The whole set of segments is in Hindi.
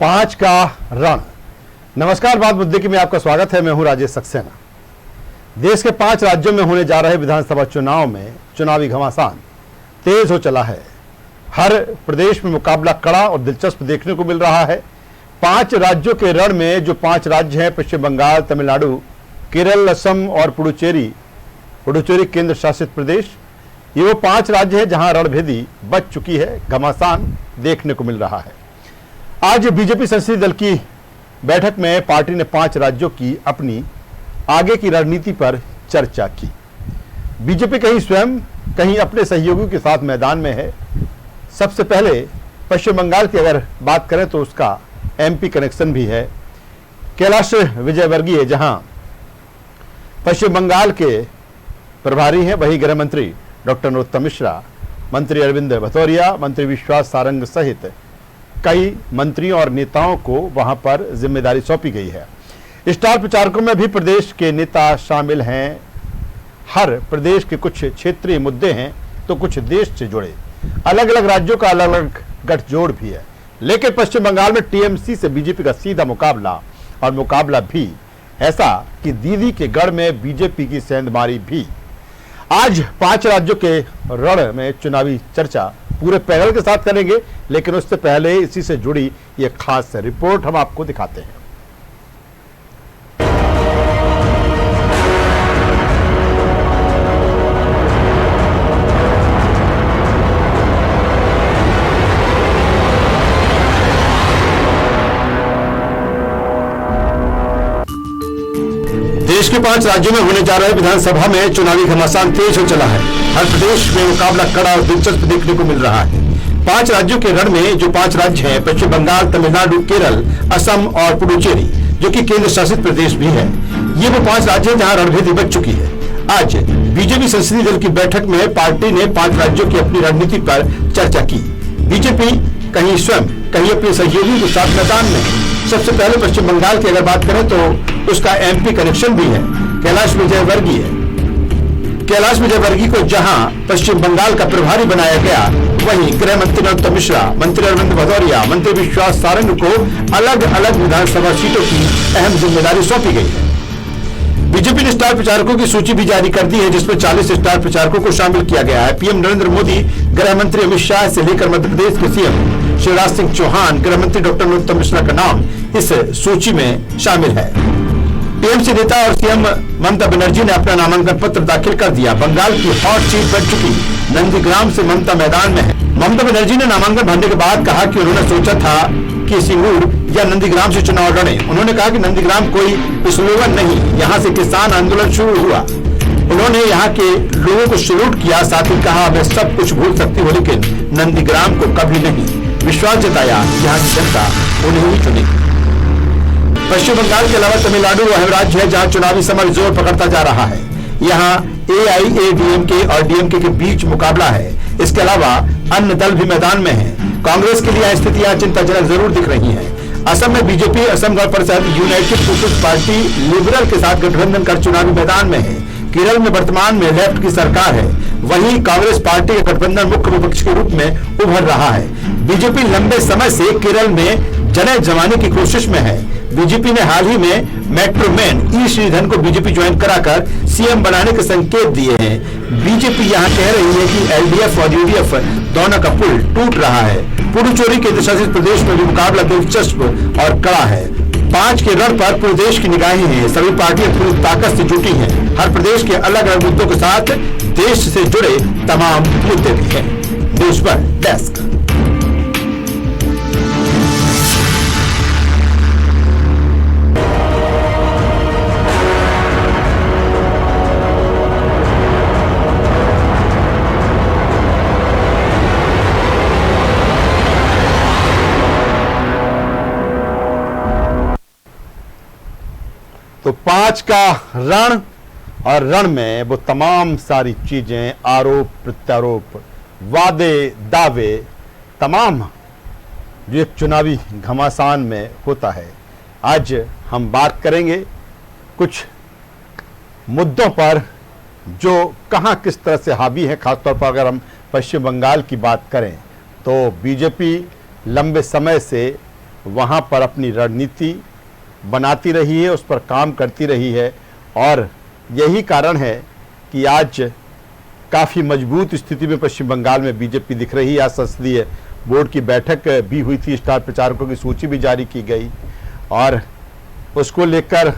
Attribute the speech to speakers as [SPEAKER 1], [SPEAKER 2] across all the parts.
[SPEAKER 1] पांच का रण। नमस्कार, बात मुद्दे की में आपका स्वागत है। मैं हूं राजेश सक्सेना। देश के 5 राज्यों में होने जा रहे विधानसभा चुनाव में चुनावी घमासान तेज हो चला है। हर प्रदेश में मुकाबला कड़ा और दिलचस्प देखने को मिल रहा है। 5 राज्यों के रण में जो 5 राज्य हैं, पश्चिम बंगाल, तमिलनाडु, केरल, असम और पुडुचेरी केंद्र शासित प्रदेश, ये वो 5 राज्य हैं जहां रणभेदी बच चुकी है, घमासान देखने को मिल रहा है। आज बीजेपी संसदीय दल की बैठक में पार्टी ने 5 राज्यों की अपनी आगे की रणनीति पर चर्चा की। बीजेपी कहीं स्वयं कहीं अपने सहयोगियों के साथ मैदान में है। सबसे पहले पश्चिम बंगाल की अगर बात करें तो उसका एमपी कनेक्शन भी है। कैलाश विजयवर्गीय जहां पश्चिम बंगाल के प्रभारी हैं, वहीं गृह मंत्री डॉक्टर नरोत्तम मिश्रा, मंत्री अरविंद भदौरिया, मंत्री विश्वास सारंग सहित कई मंत्रियों और नेताओं को वहां पर जिम्मेदारी सौंपी गई है। स्टार प्रचारकों में भी प्रदेश के नेता शामिल हैं। हर प्रदेश के कुछ क्षेत्रीय मुद्दे हैं तो कुछ देश से जुड़े। अलग अलग राज्यों का अलग अलग गठजोड़ भी है। लेकिन पश्चिम बंगाल में टीएमसी से बीजेपी का सीधा मुकाबला, और मुकाबला भी ऐसा कि दीदी के गढ़ में बीजेपी की सेंधमारी भी। आज 5 राज्यों के रण में चुनावी चर्चा पूरे पैनल के साथ करेंगे, लेकिन उससे पहले इसी से जुड़ी यह खास रिपोर्ट हम आपको दिखाते हैं। देश के 5 राज्यों में होने जा रहे विधानसभा में चुनावी घमासान तेज हो चला है। हर प्रदेश में मुकाबला कड़ा और दिलचस्प देखने को मिल रहा है। 5 राज्यों के रण में जो 5 राज्य हैं, पश्चिम बंगाल, तमिलनाडु, केरल, असम और पुडुचेरी, जो कि केंद्र शासित प्रदेश भी है, ये वो 5 राज्य हैं जहां रणभेदी बच चुकी है। आज बीजेपी संसदीय दल की बैठक में पार्टी ने 5 राज्यों की अपनी रणनीति पर चर्चा की। बीजेपी कहीं स्वयं कहीं अपने सहयोगियों के साथ मैदान में है। सबसे पहले पश्चिम बंगाल की अगर बात करें तो उसका एमपी कनेक्शन भी है। कैलाश विजयवर्गीय को जहां पश्चिम बंगाल का प्रभारी बनाया गया, वहीं गृह मंत्री नरोत्तम मिश्रा, मंत्री अरविंद भदौरिया, मंत्री विश्वास सारंग को अलग अलग विधानसभा सीटों की अहम जिम्मेदारी सौंपी गई है। बीजेपी ने स्टार प्रचारकों की सूची भी जारी कर दी है, जिसमें 40 स्टार प्रचारकों को शामिल किया गया है। पीएम नरेंद्र मोदी, गृह मंत्री अमित शाह से लेकर मध्य प्रदेश के सीएम शिवराज सिंह चौहान, गृह मंत्री डॉक्टर नरोत्तम मिश्रा का नाम इस सूची में शामिल है। टीएमसी नेता और सीएम ममता बनर्जी ने अपना नामांकन पत्र दाखिल कर दिया। बंगाल की हॉट सीट बन चुकी नंदीग्राम से ममता मैदान में है। ममता बनर्जी ने नामांकन भरने के बाद कहा कि उन्होंने सोचा था कि सिंगूर या नंदीग्राम से चुनाव लड़े। उन्होंने कहा कि नंदीग्राम कोई स्लोगन नहीं, यहाँ से किसान आंदोलन शुरू हुआ। उन्होंने यहाँ के लोगों को सैल्यूट किया, साथ ही कहा मैं सब कुछ भूल सकती हूँ लेकिन नंदीग्राम को कभी नहीं। विश्वास जताया यहाँ की जनता उन्हें ही चुनेगी। पश्चिम बंगाल के अलावा तमिलनाडु वह राज्य है जहां चुनावी समर जोर पकड़ता जा रहा है। यहां एआईएडीएमके और डीएमके के बीच मुकाबला है। इसके अलावा अन्य दल भी मैदान में हैं। कांग्रेस के लिए स्थितियां चिंताजनक जरूर दिख रही हैं। असम में BJP Assam Gana Parishad United people's party liberal के साथ गठबंधन कर चुनावी मैदान में है। केरल में वर्तमान में लेफ्ट की सरकार है, वहीं कांग्रेस पार्टी का गठबंधन मुख्य विपक्ष के रूप में उभर रहा है। बीजेपी लंबे समय से केरल में जने जमाने की कोशिश में है। बीजेपी ने हाल ही में मेट्रो मैन ई श्रीधरन को बीजेपी ज्वाइन कराकर सीएम बनाने के संकेत दिए हैं। बीजेपी यहां कह रही है कि एलडीएफ और यूडीएफ दोनों का पुल टूट रहा है। पुडुचेरी केंद्र शासित प्रदेश में भी मुकाबला दिलचस्प और कड़ा है। 5 के रण पर पूरे देश की निगाहें हैं। सभी पार्टियां पूरी ताकत से जुटी हैं। हर प्रदेश के अलग अलग मुद्दों के साथ देश से जुड़े तमाम मुद्दे भी हैं। देश भर डेस्क। तो 5 का रण, और रण में वो तमाम सारी चीजें, आरोप प्रत्यारोप, वादे दावे, तमाम जो एक चुनावी घमासान में होता है। आज हम बात करेंगे कुछ मुद्दों पर जो कहां किस तरह से हावी है। खासतौर पर अगर हम पश्चिम बंगाल की बात करें तो बीजेपी लंबे समय से वहाँ पर अपनी रणनीति बनाती रही है, उस पर काम करती रही है और यही कारण है कि आज काफ़ी मजबूत स्थिति में पश्चिम बंगाल में बीजेपी दिख रही है। आज संसदीय बोर्ड की बैठक भी हुई थी, स्टार प्रचारकों की सूची भी जारी की गई और उसको लेकर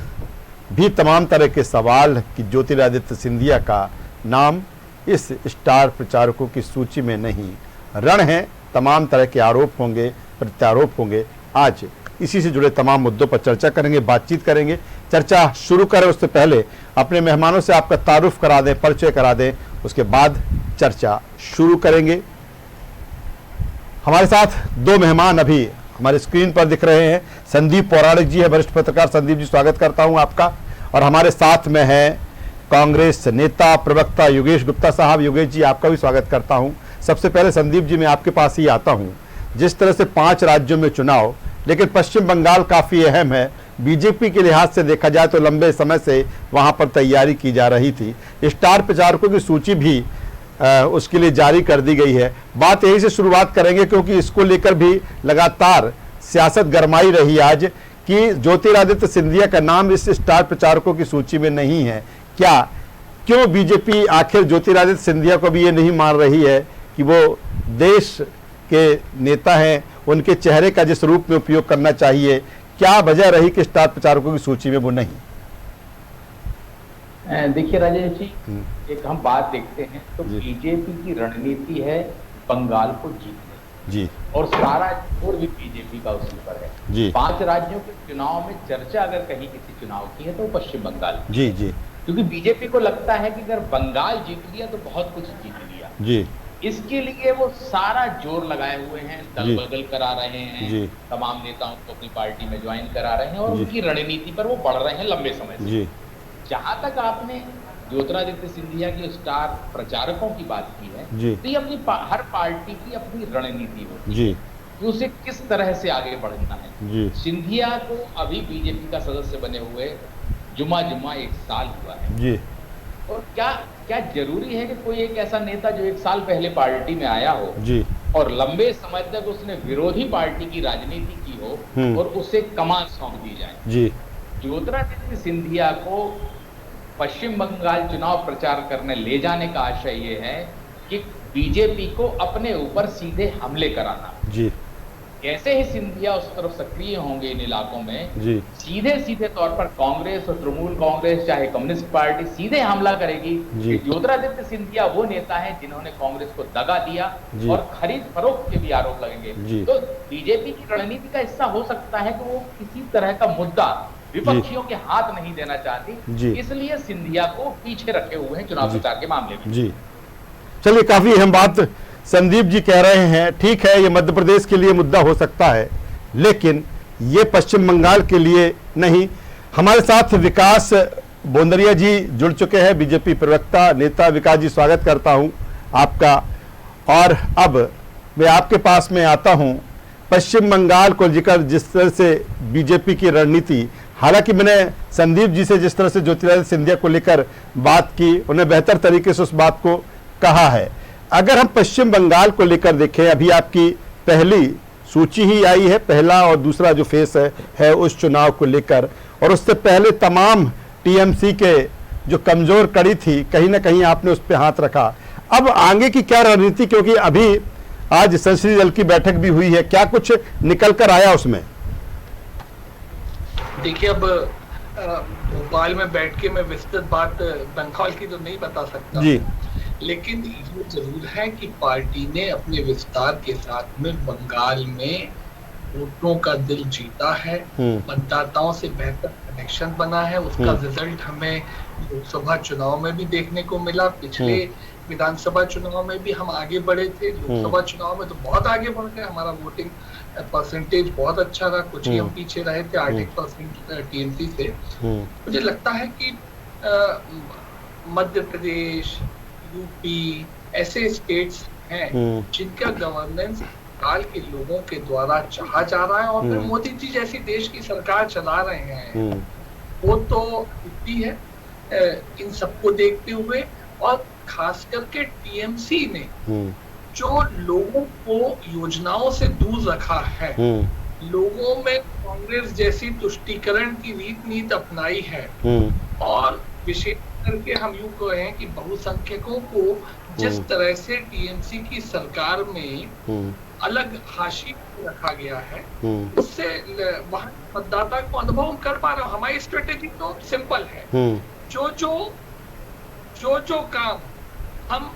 [SPEAKER 1] भी तमाम तरह के सवाल कि ज्योतिरादित्य सिंधिया का नाम इस स्टार प्रचारकों की सूची में नहीं। रण है, तमाम तरह के आरोप होंगे, प्रत्यारोप होंगे। आज इसी से जुड़े तमाम मुद्दों पर चर्चा करेंगे, बातचीत करेंगे। चर्चा शुरू करें उससे पहले अपने मेहमानों से आपका तारुफ करा दें, परिचय करा दें, उसके बाद चर्चा शुरू करेंगे। हमारे साथ दो मेहमान अभी हमारे स्क्रीन पर दिख रहे हैं। संदीप पौराणिक जी है, वरिष्ठ पत्रकार। संदीप जी, स्वागत करता हूं आपका। और हमारे साथ में है कांग्रेस नेता प्रवक्ता योगेश गुप्ता साहब। योगेश जी, आपका भी स्वागत करता हूं। सबसे पहले संदीप जी, मैं आपके पास ही आता हूं। जिस तरह से 5 राज्यों में चुनाव, लेकिन पश्चिम बंगाल काफ़ी अहम है। बीजेपी के लिहाज से देखा जाए तो लंबे समय से वहां पर तैयारी की जा रही थी। स्टार प्रचारकों की सूची भी उसके लिए जारी कर दी गई है। बात यही से शुरुआत करेंगे क्योंकि इसको लेकर भी लगातार सियासत गरमाई रही आज कि ज्योतिरादित्य सिंधिया का नाम इस स्टार प्रचारकों की सूची में नहीं है। क्यों बीजेपी आखिर ज्योतिरादित्य सिंधिया को भी ये नहीं मान रही है कि वो देश के नेता हैं, उनके चेहरे का जिस रूप में उपयोग करना चाहिए? क्या वजह रही कि स्टार प्रचारकों की सूची में वो नहीं?
[SPEAKER 2] देखिए राजेश जी, एक हम बात देखते हैं तो बीजेपी की रणनीति है बंगाल को जीतने
[SPEAKER 1] जी,
[SPEAKER 2] और सारा जोर भी बीजेपी का उसी पर है जी। 5 राज्यों के चुनाव में चर्चा अगर कहीं किसी चुनाव की है तो पश्चिम बंगाल
[SPEAKER 1] जी जी,
[SPEAKER 2] क्योंकि बीजेपी को लगता है कि अगर बंगाल जीत लिया तो बहुत कुछ जीत लिया जी। इसके लिए वो सारा जोर लगाए हुए हैं, दल बदल करा रहे हैं, तमाम नेताओं को अपनी पार्टी में ज्वाइन करा रहे हैं और उनकी रणनीति पर वो बढ़ रहे हैं लंबे समय से। जहां तक आपने ज्योतिरादित्य सिंधिया की स्टार प्रचारकों की बात की है तो ये अपनी हर पार्टी की अपनी रणनीति होती है कि उसे किस तरह से आगे बढ़ना है। सिंधिया को अभी बीजेपी का सदस्य बने हुए जुमा 1 साल हुआ है और क्या जरूरी है कि कोई एक ऐसा नेता जो 1 साल पहले पार्टी में आया हो और लंबे समय तक उसने विरोधी पार्टी की राजनीति की हो और उसे कमान सौंप दी जाए। ज्योतिरादित्य सिंधिया को पश्चिम बंगाल चुनाव प्रचार करने ले जाने का आशय ये है कि बीजेपी को अपने ऊपर सीधे हमले कराना जी। कैसे ही सिंधिया उस तरफ सक्रिय होंगे इन इलाकों में जी। सीधे तौर पर कांग्रेस और तृणमूल कांग्रेस चाहे कम्युनिस्ट पार्टी सीधे हमला करेगी कि ज्योतिरादित्य सिंधिया वो नेता है जिन्होंने कांग्रेस को दगा दिया और खरीद फरोख्त के भी आरोप लगेंगे। तो बीजेपी की रणनीति का हिस्सा हो सकता है कि वो किसी तरह का मुद्दा विपक्षियों के हाथ नहीं देना चाहती, इसलिए सिंधिया को पीछे रखे हुए हैं चुनाव प्रचार के मामले में जी।
[SPEAKER 1] चलिए, काफी अहम बात संदीप जी कह रहे हैं। ठीक है, ये मध्य प्रदेश के लिए मुद्दा हो सकता है, लेकिन ये पश्चिम बंगाल के लिए नहीं। हमारे साथ विकास बोंदरिया जी जुड़ चुके हैं, बीजेपी प्रवक्ता नेता। विकास जी, स्वागत करता हूं आपका। और अब मैं आपके पास में आता हूं। पश्चिम बंगाल को लेकर जिस तरह से बीजेपी की रणनीति, हालांकि मैंने संदीप जी से जिस तरह से ज्योतिरादित्य सिंधिया को लेकर बात की, उन्हें बेहतर तरीके से उस बात को कहा है। अगर हम पश्चिम बंगाल को लेकर देखें, अभी आपकी पहली सूची ही आई है, पहला और दूसरा जो फेस है उस चुनाव को लेकर, और उससे पहले तमाम टीएमसी के जो कमजोर कड़ी थी, कहीं ना कहीं आपने उस पर हाथ रखा। अब आगे की क्या रणनीति, क्योंकि अभी आज संसदीय दल की बैठक भी हुई है, क्या कुछ निकल कर आया उसमें?
[SPEAKER 3] देखिए, अब भोपाल में बैठ के मैं विस्तृत बात बंगाल की तो नहीं बता सकता जी, लेकिन ये जरूर है कि पार्टी ने अपने विस्तार के साथ में बंगाल में वोटरों का दिल जीता है, मतदाताओं से बेहतर कनेक्शन बना है। उसका रिजल्ट हमें लोकसभा चुनाव में भी देखने को मिला। पिछले विधानसभा चुनाव में भी हम आगे बढ़े थे, लोकसभा चुनाव में तो बहुत आगे बढ़ गए। हमारा वोटिंग परसेंटेज बहुत अच्छा रहा, कुछ ही हम पीछे रहे थे 8% टीएमसी से। मुझे लगता है कि मध्य प्रदेश, यूपी ऐसे स्टेट्स हैं जिनका गवर्नेंस काल के लोगों के द्वारा चाहा जा रहा है, और फिर मोदी जी जैसी देश की सरकार चला रहे हैं। वो तो होती है इन सबको देखते हुए, और खास करके टीएमसी ने जो लोगों को योजनाओं से दूर रखा है, लोगों में कांग्रेस जैसी तुष्टीकरण की नीति अपनाई है, और विशेष करके हम यूं कहें कि बहुसंख्यकों को जिस तरह से टीएमसी की सरकार में अलग हाशिए रखा गया है, उससे वहां मतदाता को अनुभव कर पा रहे हो। हमारी स्ट्रेटेजी तो सिंपल है, जो काम हम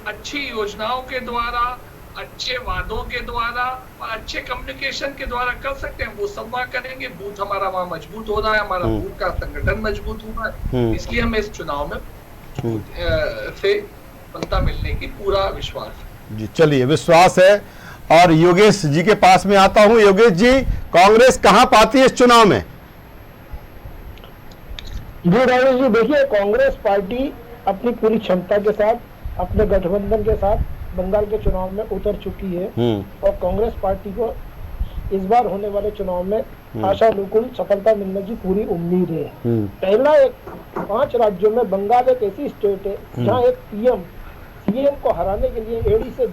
[SPEAKER 3] अच्छी योजनाओं के द्वारा, अच्छे वादों के द्वारा और अच्छे कम्युनिकेशन के द्वारा कर सकते हैं, वो सब वहां करेंगे। बूथ हमारा वहां मजबूत हो रहा है, हमारा बूथ का संगठन मजबूत हुआ है, इसलिए हमें इस चुनाव में से सफलता मिलने की पूरा विश्वास है।
[SPEAKER 1] जी चलिए, विश्वास है। और योगेश जी के पास में आता हूं। योगेश जी, कांग्रेस कहां पाती है इस चुनाव में?
[SPEAKER 4] जी राजेश जी, देखिए, कांग्रेस पार्टी अपनी पूरी क्षमता के साथ अपने गठबंधन के साथ बंगाल के चुनाव में उतर चुकी है, और कांग्रेस पार्टी को इस बार होने वाले चुनाव में आशानुकूल सफलता मिलने की पूरी उम्मीद है। पहला, 5 राज्यों में बंगाल एक ऐसी स्टेट है जहां एक सीएम को हराने के लिए एड़ी से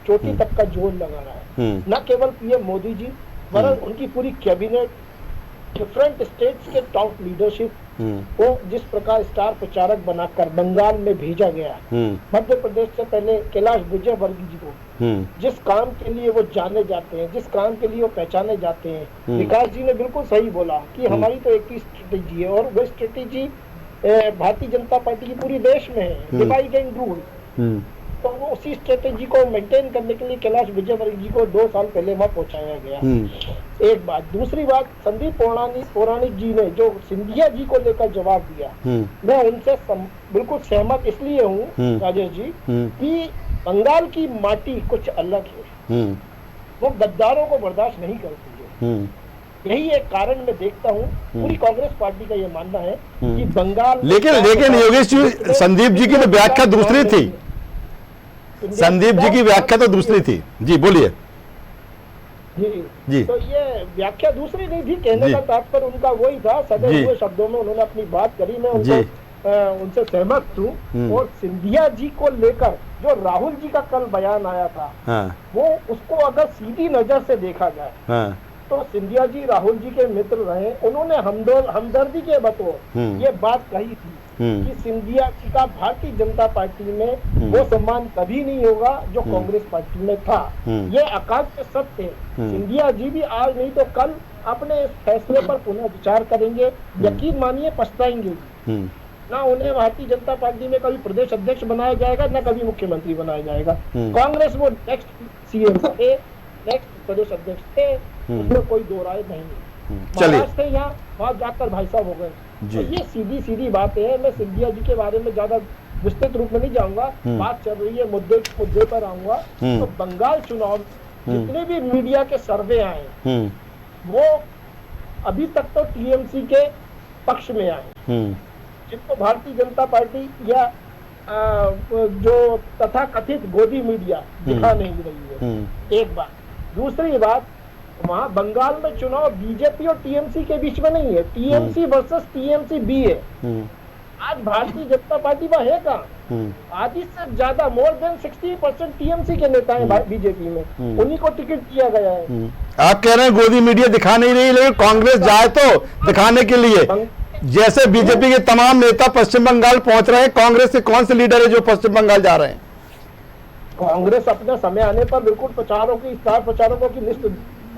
[SPEAKER 4] चोटी तक का जोर लगा रहा है। न केवल पीएम मोदी जी, वरन उनकी पूरी कैबिनेट, डिफरेंट स्टेट्स के टॉप लीडरशिप को जिस प्रकार स्टार प्रचारक बनाकर बंगाल में भेजा गया, मध्य प्रदेश से पहले कैलाश विजयवर्गीय जी को जिस काम के लिए वो जाने जाते हैं, जिस काम के लिए वो पहचाने जाते हैं, विकास जी ने बिल्कुल सही बोला कि हमारी तो एक ही स्ट्रेटेजी है, और वो स्ट्रेटेजी भारतीय जनता पार्टी की पूरी देश में है, डिवाइड एंड रूल। तो वो उसी स्ट्रेटेजी को मेंटेन करने के लिए कैलाश विजयवर्गीय जी को 2 साल पहले वहां पहुंचाया गया। एक बात। दूसरी बात, संदीप पौराणिक जी ने जो सिंधिया जी को लेकर जवाब दिया, मैं उनसे बिल्कुल सहमत इसलिए हूँ राजेश जी कि बंगाल की माटी कुछ अलग है, वो गद्दारों को बर्दाश्त नहीं करती है। यही एक कारण मैं देखता हूँ, पूरी कांग्रेस पार्टी का ये मानना है कि बंगाल।
[SPEAKER 1] लेकिन योगेश जी, संदीप जी की तो व्याख्या दूसरी थी। संदीप जी की व्याख्या तो दूसरी थी। जी बोलिए।
[SPEAKER 4] जी, तो ये व्याख्या दूसरी नहीं थी, कहने का तात्पर्य उनका वही था। सदैव हुए शब्दों में उन्होंने अपनी बात करी, मैं उनसे सहमत हूँ। और सिंधिया जी को लेकर जो राहुल जी का कल बयान आया था, वो उसको अगर सीधी नजर से देखा जाए तो सिंधिया जी राहुल जी के मित्र रहे, उन्होंने हमदर्दी के बतौर ये बात कही थी कि सिंधिया जी का भारतीय जनता पार्टी में वो सम्मान कभी नहीं होगा जो कांग्रेस पार्टी में था। ये अकाट्य सत्य है। सिंधिया जी भी आज नहीं तो कल अपने इस फैसले पर पुनः विचार करेंगे, यकीन मानिए पछताएंगे। ना उन्हें भारतीय जनता पार्टी में कभी प्रदेश अध्यक्ष बनाया जाएगा, ना कभी मुख्यमंत्री बनाया जाएगा। कांग्रेस वो नेक्स्ट सीएम थे, नेक्स्ट प्रदेश अध्यक्ष थे, उसमें कोई दो राय नहीं। महाराष्ट्र से यहाँ वहां जाकर भाई साहब हो गए। तो ये सीधी बात है। मैं सिंधिया जी के बारे में ज्यादा विस्तृत रूप में नहीं जाऊंगा, बात चल रही है, मुद्दे पर आऊंगा। तो बंगाल चुनाव जितने भी मीडिया के सर्वे आए, वो अभी तक तो टीएमसी के पक्ष में आए, जिनको भारतीय जनता पार्टी या जो तथाकथित गोदी मीडिया दिखा नहीं रही है। एक बात। दूसरी बात, वहाँ बंगाल में चुनाव बीजेपी और टीएमसी के बीच में नहीं है, टीएमसी वर्सेस टीएमसी भी है। आज भारतीय जनता पार्टी वहाँ है कहाँ? आधी से ज्यादा, मोर देन 60% टीएमसी के नेता हैं बीजेपी में, उन्हीं को टिकट दिया गया है।
[SPEAKER 1] आप कह रहे हैं गोदी मीडिया दिखा नहीं रही, लेकिन कांग्रेस जाए तो दिखाने के लिए, जैसे बीजेपी के तमाम नेता पश्चिम बंगाल पहुंच रहे हैं, कांग्रेस के कौन से लीडर है जो पश्चिम बंगाल जा रहे हैं?
[SPEAKER 4] कांग्रेस अपने समय आने पर बिल्कुल स्टार प्रचारकों की लिस्ट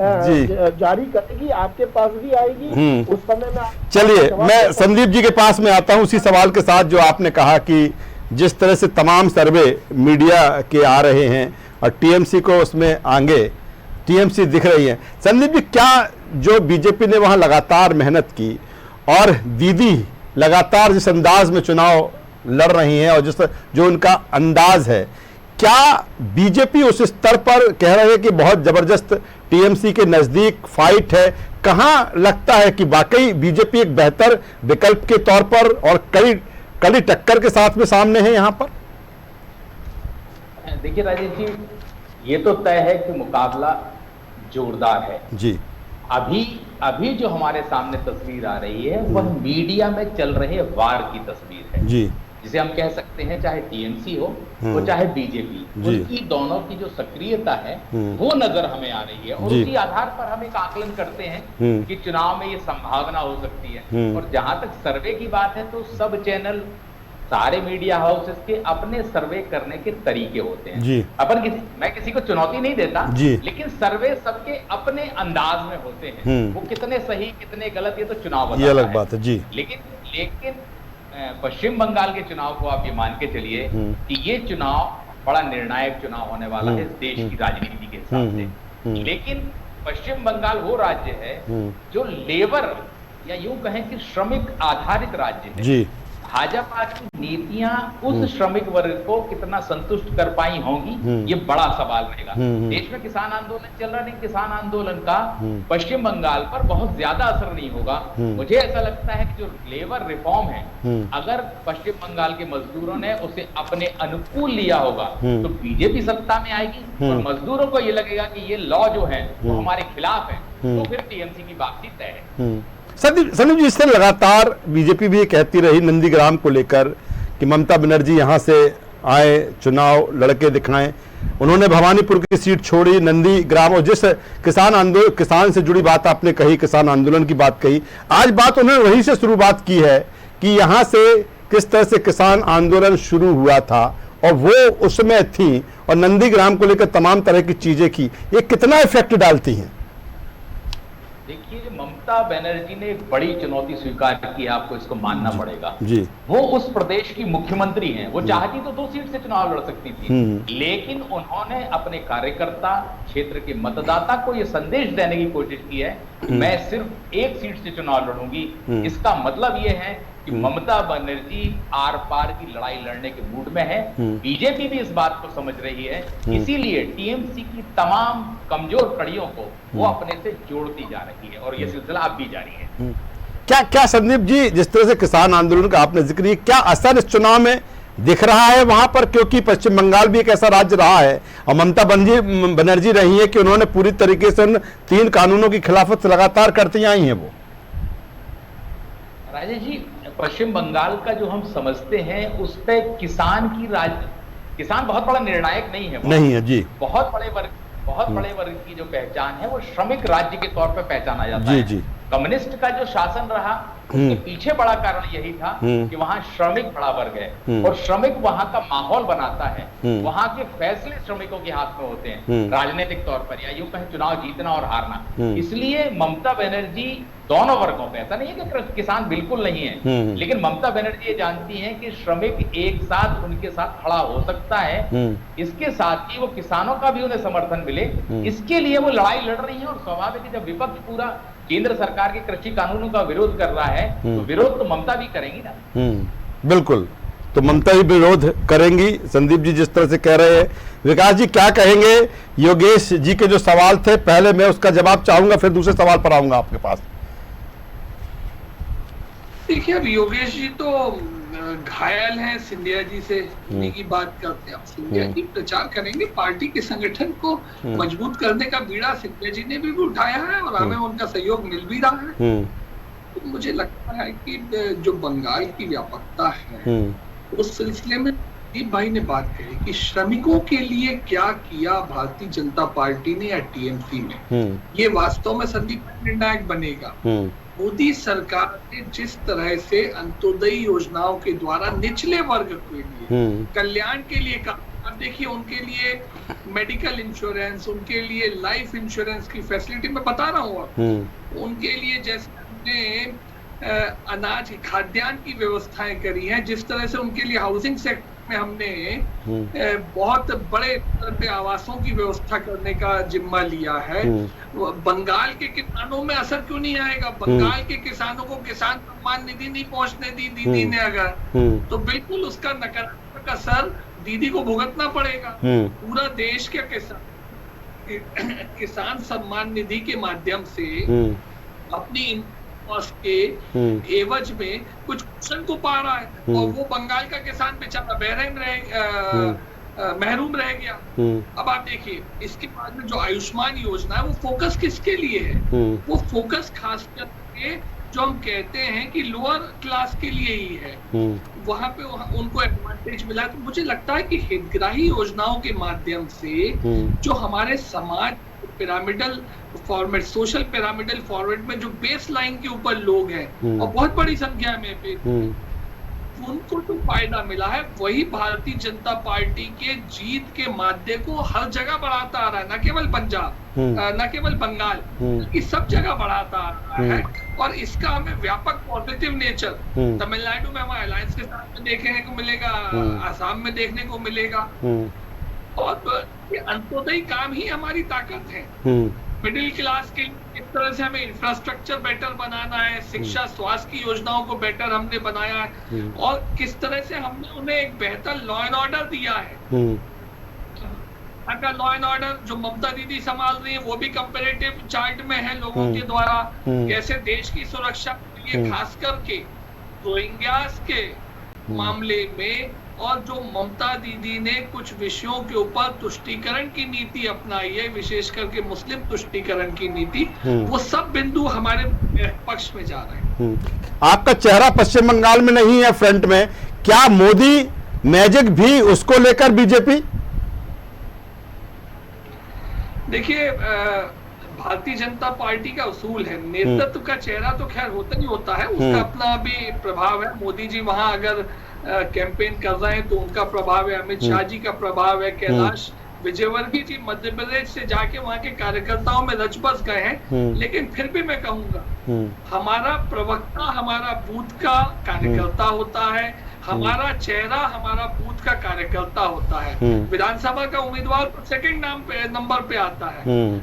[SPEAKER 4] जारी करेगी, आपके पास भी आएगी उस समय में।
[SPEAKER 1] चलिए, मैं संदीप जी के पास में आता हूं उसी सवाल के साथ, जो आपने कहा कि जिस तरह से तमाम सर्वे मीडिया के आ रहे हैं और टीएमसी को उसमें आगे टीएमसी दिख रही है। संदीप जी, क्या जो बीजेपी ने वहां लगातार मेहनत की और दीदी लगातार जिस अंदाज में चुनाव लड़ रही हैं और जो उनका अंदाज है, क्या बीजेपी उस स्तर पर कह रहे हैं कि बहुत जबरदस्त टीएमसी के नजदीक फाइट है? कहां लगता है कि वाकई बीजेपी एक बेहतर विकल्प के तौर पर और कड़ी टक्कर के साथ में सामने है यहां पर?
[SPEAKER 2] देखिए राजेश जी, ये तो तय है कि मुकाबला जोरदार है
[SPEAKER 1] जी।
[SPEAKER 2] अभी जो हमारे सामने तस्वीर आ रही है वह मीडिया में चल रहे वार की तस्वीर है
[SPEAKER 1] जी।
[SPEAKER 2] जिसे हम कह सकते हैं, चाहे टीएमसी हो वो चाहे बीजेपी, उनकी दोनों की जो सक्रियता है वो नजर हमें आ रही है, और उसी आधार पर हम एक आकलन करते हैं कि चुनाव में ये संभावना हो सकती है। और जहां तक सर्वे की बात है तो सब चैनल, सारे मीडिया हाउसेस के अपने सर्वे करने के तरीके होते हैं। मैं किसी को चुनौती नहीं देता, लेकिन सर्वे सबके अपने अंदाज में होते हैं। वो कितने सही कितने गलत ये तो चुनाव बताता है, ये अलग बात है जी। लेकिन पश्चिम बंगाल के चुनाव को आप ये मान के चलिए कि ये चुनाव बड़ा निर्णायक चुनाव होने वाला है देश की राजनीति के हिसाब से। लेकिन पश्चिम बंगाल वो राज्य है जो लेबर या यूं कहें कि श्रमिक आधारित राज्य है जी। भाजपा की नीतियां उस श्रमिक वर्ग को कितना संतुष्ट कर पाई होंगी, ये बड़ा सवाल रहेगा। देश में किसान आंदोलन चल रहा, नहीं किसान आंदोलन का पश्चिम बंगाल पर बहुत ज्यादा असर नहीं होगा। मुझे ऐसा लगता है कि जो लेबर रिफॉर्म है, अगर पश्चिम बंगाल के मजदूरों ने उसे अपने अनुकूल लिया होगा तो बीजेपी सत्ता में आएगी, और मजदूरों को ये लगेगा कि ये लॉ जो है वो हमारे खिलाफ है, तो फिर टीएमसी की बातचीत तय है।
[SPEAKER 1] संदीप जी, इससे लगातार बीजेपी भी कहती रही नंदीग्राम को लेकर कि ममता बनर्जी यहाँ से आए, चुनाव लड़के दिखाएं। उन्होंने भवानीपुर की सीट छोड़ी, नंदीग्राम, और जिस किसान से जुड़ी बात आपने कही, किसान आंदोलन की बात कही, आज बात उन्होंने वहीं से शुरुआत की है कि यहाँ से किस तरह से किसान आंदोलन शुरू हुआ था और वो उसमें थी, और नंदीग्राम को लेकर तमाम तरह की चीजें की। ये कितना इफेक्ट डालती हैं?
[SPEAKER 2] देखिए, ममता बनर्जी ने एक बड़ी चुनौती स्वीकार की है, आपको इसको मानना पड़ेगा जी। वो उस प्रदेश की मुख्यमंत्री हैं, वो चाहती तो 2 सीट से चुनाव लड़ सकती थी, लेकिन उन्होंने अपने कार्यकर्ता, क्षेत्र के मतदाता को ये संदेश देने की कोशिश की है कि मैं सिर्फ 1 सीट से चुनाव लड़ूंगी। इसका मतलब ये है कि ममता बनर्जी आर पार की लड़ाई लड़ने के मूड में है। बीजेपी भी इस बात को समझ रही है, इसीलिए टीएमसी की तमाम कमजोर कड़ियों को वो अपने से जोड़ती जा रही है, और ये सिलसिला अब भी जारी है।
[SPEAKER 1] क्या संदीप जी, जिस तरह से किसान आंदोलन का आपने जिक्र किया, क्या असर इस चुनाव में दिख रहा है वहां पर? क्योंकि पश्चिम बंगाल भी एक ऐसा राज्य रहा है, और ममता बनर्जी रही है कि उन्होंने पूरी तरीके से 3 कानूनों की खिलाफत लगातार करती आई है। वो
[SPEAKER 2] राजेश जी, पश्चिम बंगाल का जो हम समझते हैं उस पे किसान बहुत बड़ा निर्णायक नहीं है जी। बहुत बड़े वर्ग की जो पहचान है वो श्रमिक राज्य के तौर पे पहचाना जाता है जी। कम्युनिस्ट का जो शासन रहा उसके पीछे बड़ा कारण यही था कि वहां श्रमिक बड़ा वर्ग है, और श्रमिक वहां का माहौल बनाता है, वहां के फैसले श्रमिकों के हाथ में होते हैं राजनीतिक तौर पर, या यूं कहें चुनाव जीतना और हारना। इसलिए ममता बनर्जी दोनों वर्गों पे, ऐसा नहीं है कि किसान बिल्कुल नहीं है, लेकिन ममता बनर्जी ये जानती हैं कि श्रमिक एक साथ उनके साथ खड़ा हो सकता है, इसके साथ ही वो किसानों का भी उन्हें समर्थन मिले, इसके लिए वो लड़ाई लड़ रही है। और स्वाभाविक है, जब विपक्ष पूरा केंद्र सरकार के कृषि कानूनों का विरोध कर रहा है तो विरोध तो ममता भी करेंगी ना।
[SPEAKER 1] बिल्कुल, तो ममता ही विरोध करेंगी। संदीप जी जिस तरह से कह रहे हैं, विकास जी क्या कहेंगे? योगेश जी के जो सवाल थे, पहले मैं उसका जवाब चाहूंगा, फिर दूसरे सवाल पर आऊंगा आपके पास।
[SPEAKER 3] देखिए, अब योगेश जी तो घायल हैं सिंधिया जी से, उन्हीं की बात करते हैं। अब सिंधिया जी प्रचार करेंगे, पार्टी के संगठन को मजबूत करने का बीड़ा सिंधिया जी ने भी उठाया है, और हमें उनका सहयोग मिल भी रहा है। तो मुझे लगता है कि जो बंगाल की व्यापकता है उस सिलसिले में दीप भाई ने बात कही कि श्रमिकों के लिए क्या किया भारतीय जनता पार्टी ने या टीएमसी में, ये वास्तव में संदीप निर्णायक बनेगा। मोदी सरकार ने जिस तरह से अंत्योदय योजनाओं के द्वारा निचले वर्ग के लिए कल्याण के लिए काम, अब देखिए उनके लिए मेडिकल इंश्योरेंस, उनके लिए लाइफ इंश्योरेंस की फैसिलिटी मैं बता रहा हूँ, उनके लिए जैसे हमने अनाज खाद्यान्न की व्यवस्थाएं करी हैं, जिस तरह से उनके लिए हाउसिंग सेक्टर में हमने बहुत बड़े स्तर पे आवासों की व्यवस्था करने का जिम्मा लिया है। बंगाल के किसानों में असर क्यों नहीं आएगा? बंगाल के किसानों को किसान सम्मान निधि नहीं पहुंचने दी दीदी ने अगर, तो बिल्कुल उसका नकारात्मक असर दीदी को भुगतना पड़ेगा। पूरा देश के किसान सम्मान निधि के माध्यम से अपनी के एवज में कुछ कुशन को पा रहा है, और वो बंगाल का किसान बेचारा महरूम रह गया। अब आप देखिए, इसके बाद में जो आयुष्मान योजना है वो फोकस किसके लिए है? वो फोकस खास करके जो हम कहते हैं कि लोअर क्लास के लिए ही है, वहां पे उनको एडवांटेज मिला। तो मुझे लगता है कि हितग्राही योजनाओं के माध्यम से जो हमारे समाज pyramidal format, social pyramidal format में जो बेस लाइन के ऊपर लोग हैं और बहुत बड़ी संख्या में उनको तो फायदा मिला है, वही भारतीय जनता पार्टी के जीत के माध्यम को हर जगह बढ़ाता आ रहा है, न केवल पंजाब, न केवल बंगाल, बल्कि सब जगह बढ़ाता आ रहा है। और इसका हमें व्यापक पॉजिटिव नेचर तमिलनाडु में हमारे अलायंस के साथ में देखने को मिलेगा, आसाम में देखने को मिलेगा। और ये अंत्योदय काम ही हमारी ताकत है। मिडिल क्लास के इस तरह से हमें इंफ्रास्ट्रक्चर बेटर बनाना है, शिक्षा स्वास्थ्य की योजनाओं को बेटर हमने बनाया है, और किस तरह से हमने उन्हें एक बेहतर लॉ एंड ऑर्डर दिया है। अगर लॉ एंड ऑर्डर जो ममता दीदी संभाल रही है वो भी कंपैरेटिव चार्ट में है लोगों के द्वारा, कैसे देश की सुरक्षा के लिए खास करके रोहिंग्यास के मामले में, और जो ममता दीदी ने कुछ विषयों के ऊपर तुष्टीकरण की नीति अपनाई है, विशेष करके मुस्लिम तुष्टीकरण की नीति, वो सब बिंदु हमारे पक्ष में जा रहे हैं।
[SPEAKER 1] आपका चेहरा पश्चिम बंगाल में नहीं है फ्रंट में, क्या मोदी मैजिक भी उसको लेकर बीजेपी?
[SPEAKER 3] देखिए, भारतीय जनता पार्टी का उसूल है, नेतृत्व का चेहरा तो खैर होता ही होता है, उसका अपना भी प्रभाव है। मोदी जी वहां अगर कैंपेन कर रहे हैं तो उनका प्रभाव है, अमित शाह जी का प्रभाव है, कैलाश विजयवर्गीय जी मध्य प्रदेश से जाके वहां के कार्यकर्ताओं में रच बस गए हैं। लेकिन फिर भी मैं कहूंगा, हमारा प्रवक्ता हमारा बूथ का कार्यकर्ता होता है, हमारा चेहरा हमारा बूथ का कार्यकर्ता होता है। विधानसभा का उम्मीदवार तो सेकंड नंबर पे आता है।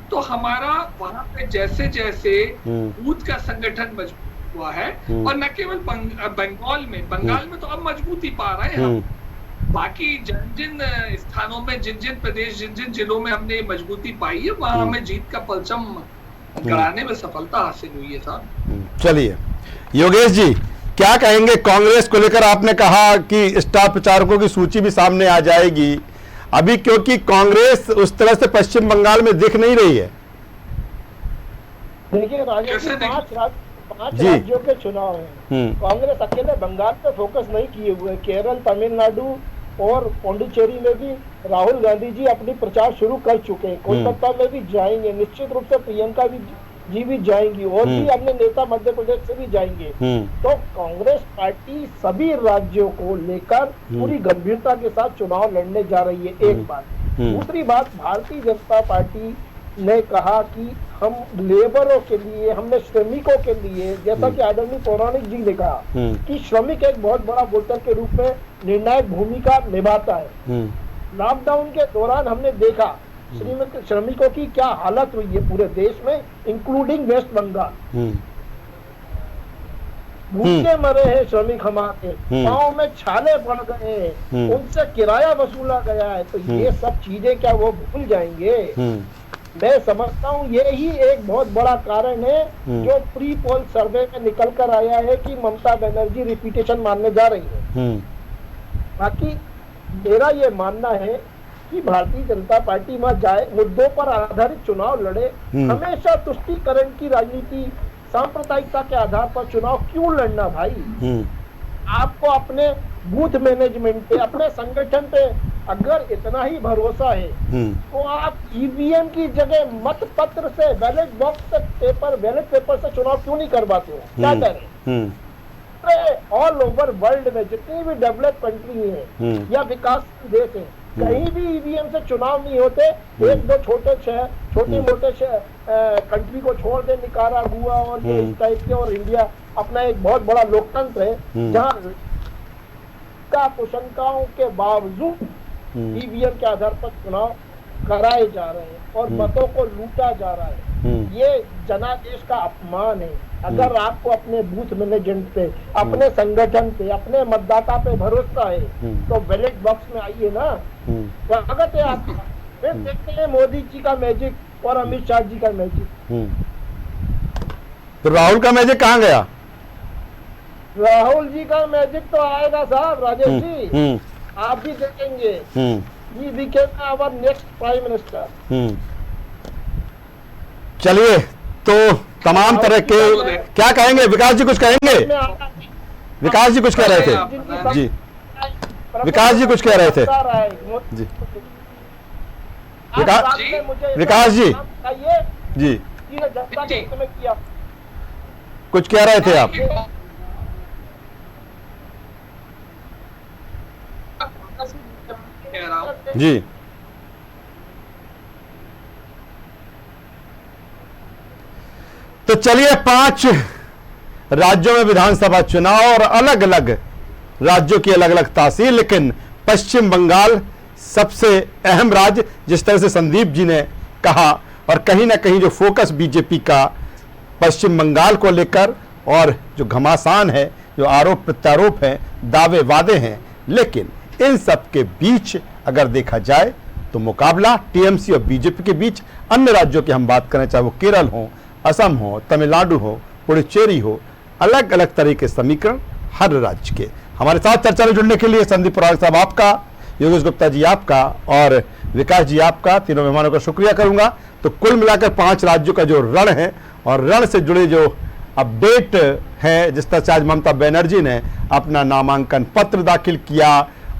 [SPEAKER 3] तो हमारा वहां पे जैसे जैसे बूथ का संगठन मजबूत हुआ है, और न केवल बंगाल में तो अब मजबूती पा रहे हैं हम, बाकी जिन स्थानों में, जिन प्रदेश, जिन जिलों में हमने मजबूती पाई है, वहां हमें जीत का परचम गड़ाने में सफलता हासिल हुई है साहब।
[SPEAKER 1] चलिए योगेश जी, क्या कहेंगे कांग्रेस को लेकर? आपने कहा कि स्टार प्रचारकों की सूची भी सामने आ जाएगी अभी, क्योंकि कांग्रेस उस तरह से पश्चिम बंगाल में दिख नहीं रही है।
[SPEAKER 4] देखिए, पांच राज्यों के चुनाव हैं, कांग्रेस अकेले बंगाल पे फोकस नहीं किए हुए, केरल, तमिलनाडु और पौंडीचेरी में भी राहुल गांधी जी अपनी प्रचार शुरू कर चुके हैं, कोलकाता में भी जाएंगे, निश्चित रूप से प्रियंका जी भी जाएंगी, और भी अन्य नेता मध्य प्रदेश से भी जाएंगे। तो कांग्रेस पार्टी सभी राज्यों को लेकर पूरी गंभीरता के साथ चुनाव लड़ने जा रही है, एक बात। दूसरी बात, भारतीय जनता पार्टी ने कहा कि हम लेबरों के लिए, हमने श्रमिकों के लिए, जैसा कि आदरणीय पौराणिक जी ने कहा कि श्रमिक एक बहुत बड़ा वोटर के रूप में निर्णायक भूमिका निभाता है। लॉकडाउन के दौरान हमने देखा श्रमिकों की क्या हालत हुई है पूरे देश में, इंक्लूडिंग वेस्ट बंगाल। भूखे मरे हैं श्रमिक हमारे, पाँव में छाले पड़ गए हैं, उनसे किराया वसूला गया है। तो ये सब चीजें क्या वो भूल जाएंगे? मैं समझता हूँ ये ही एक बहुत बड़ा कारण है जो प्री पोल सर्वे में निकल कर आया है कि ममता बनर्जी रिपीटेशन मानने जा रही है। बाकी मेरा ये मानना है कि भारतीय जनता पार्टी में जाए, मुद्दों पर आधारित चुनाव लड़े, हमेशा तुष्टीकरण की राजनीति, सांप्रदायिकता के आधार पर चुनाव क्यों लड़ना भाई? आपको अपने बूथ मैनेजमेंट पे, अपने संगठन पे अगर इतना ही भरोसा है तो आप ईवीएम की जगह मत पत्र से, बैलेट बॉक्स से बैलेट पेपर से चुनाव क्यों नहीं करवाते हो? क्या करें? ऑल ओवर वर्ल्ड में जितनी भी डेवलप कंट्री है या विकास देश है, कहीं भी ईवीएम से चुनाव नहीं होते। एक दो छोटे मोटे कंट्री को छोड़ दे, निकारागुआ और ये इस टाइप के, और इंडिया अपना एक बहुत बड़ा लोकतंत्र है जहाँ कुशंकाओं के बावजूद ईवीएम के आधार पर चुनाव कराए जा रहे हैं और मतों को लूटा जा रहा है। ये जनादेश का अपमान है। अगर आपको अपने बूथ मैनेजमेंट पे, अपने संगठन पे, अपने मतदाता पे भरोसा है तो बैलेट बॉक्स में आइए ना। स्वागत है आपका। फिर देखते हैं मोदी जी का मैजिक और अमित शाह जी का मैजिक।
[SPEAKER 1] तो राहुल का मैजिक कहाँ गया?
[SPEAKER 4] राहुल जी का मैजिक तो आएगा साहब, राजेश जी, आप भी देखेंगे। He became our next prime minister.
[SPEAKER 1] चलिए, तो तमाम तरह के, क्या कहेंगे विकास जी, कुछ कहेंगे? विकास जी कुछ कह रहे थे जी, विकास जी कुछ कह रहे थे जी, विकास जी जी कुछ कह रहे थे आप? जी तो चलिए, 5 राज्यों में विधानसभा चुनाव और अलग अलग राज्यों की अलग अलग तासीर, लेकिन पश्चिम बंगाल सबसे अहम राज्य, जिस तरह से संदीप जी ने कहा, और कहीं ना कहीं जो फोकस बीजेपी का पश्चिम बंगाल को लेकर और जो घमासान है, जो आरोप प्रत्यारोप है, दावे वादे हैं, लेकिन इन सब के बीच अगर देखा जाए तो मुकाबला टीएमसी और बीजेपी के बीच, अन्य राज्यों की हम बात करें, चाहे वो केरल हो, असम हो, तमिलनाडु हो, पुडुचेरी हो, अलग अलग तरह के समीकरण हर राज्य के। हमारे साथ चर्चा में जुड़ने के लिए संदीप पुरोहित साहब आपका, योगेश गुप्ता जी आपका और विकास जी आपका, तीनों मेहमानों का शुक्रिया करूंगा। तो कुल मिलाकर 5 राज्यों का जो रण है और रण से जुड़े जो अपडेट है, जिस तरह से आज ममता बनर्जी ने अपना नामांकन पत्र दाखिल किया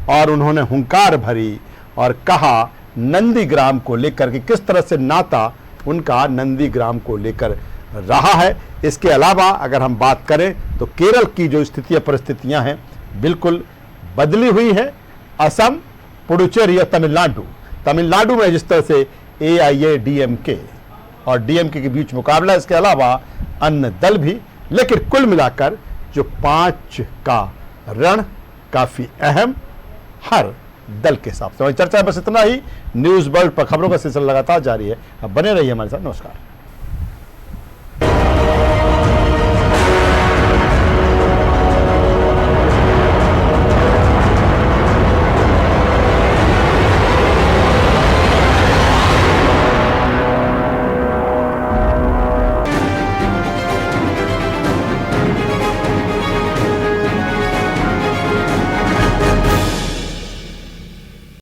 [SPEAKER 1] और उन्होंने हुंकार भरी और कहा नंदीग्राम को लेकर कि किस तरह से नाता उनका नंदीग्राम को लेकर रहा है। इसके अलावा अगर हम बात करें तो केरल की जो स्थितियां परिस्थितियां हैं बिल्कुल बदली हुई है। असम, पुडुचेरी और तमिलनाडु में जिस तरह से AIADMK और DMK के बीच मुकाबला, इसके अलावा अन्य दल भी, लेकिन कुल मिलाकर जो 5 का रण काफी अहम हर दल के हिसाब से। चर्चा बस इतना ही। न्यूज़ वर्ल्ड पर खबरों का सिलसिला लगातार जारी है। अब बने रहिए हमारे साथ। नमस्कार।